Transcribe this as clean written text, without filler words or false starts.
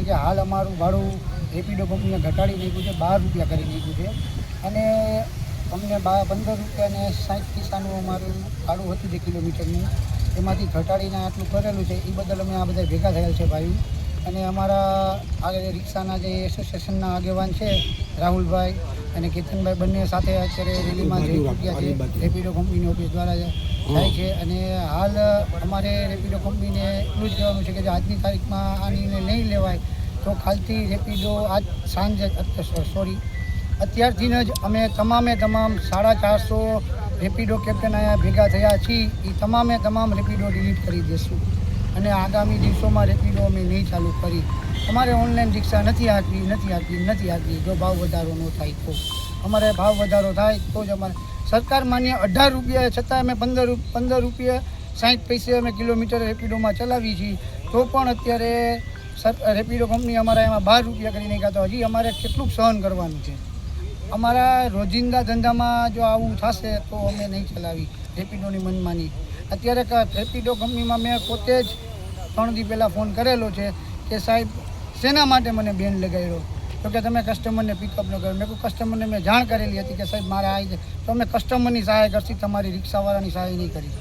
કારણ કે હાલ અમારું ભાડું રેપિડો કંપનીએ ઘટાડી નાખ્યું છે, 12 રૂપિયા કરી નાખ્યું છે અને અમને 15 રૂપિયા અને 60 પૈસાનું અમારું ભાડું હતું જે કિલોમીટરનું, એમાંથી ઘટાડીને આટલું કરેલું છે. એ બદલ અમે આ બધા ભેગા થયેલ છે ભાઈ. અને અમારા આગળ રિક્ષાના જે એસોસિએશનના આગેવાન છે રાહુલભાઈ અને કેતનભાઈ, બંને સાથે અત્યારે રેલીમાં જઈ ચૂક્યા છે. રેપિડો કંપનીની ઓફિસ દ્વારા જાય છે અને હાલ અમારે રેપિડો કંપનીને એટલું જ કહેવાનું છે કે જો આજની તારીખમાં આ નિર્ણય નહીં લેવાય તો કાલથી રેપિડો આજ સાંજે અત્યારથી જ અમે તમામ 450 રેપિડો કેપ્ટન અહીંયા ભેગા થયા છીએ. એ તમામ રેપિડો ડિલીટ કરી દઈશું અને આગામી દિવસોમાં રેપિડો અમે નહીં ચાલુ કરી. અમારે ઓનલાઈન રિક્ષા નથી આપવી જો ભાવ વધારો ન થાય તો. અમારે ભાવ વધારો થાય તો જ અમારે સરકાર માન્ય 18 રૂપિયા છતાં અમે 15 રૂપિયા 60 પૈસે અમે કિલોમીટર રેપિડોમાં ચલાવીએ છીએ. તો પણ અત્યારે રેપિડો કંપની અમારા એમાં 12 રૂપિયા કરી નાખ્યા. તો હજી અમારે કેટલું સહન કરવાનું છે? અમારા રોજિંદા ધંધામાં જો આવું થશે તો અમે નહીં ચલાવી રેપિડોની મનમાની. અત્યારે રેપિડો કંપનીમાં મેં પોતે જ 3 દી પહેલાં ફોન કરેલો છે કે સાહેબ શેના માટે મને બેન લગાવ્યો, તો કે તમે કસ્ટમરને પિકઅપ ન કરો. મેં કોઈ કસ્ટમરને મેં જાણ કરેલી હતી કે સાહેબ મારે આવી છે તો અમે કસ્ટમરની સહાય કરશી, તમારી રિક્ષાવાળાની સહાય નહીં કરી.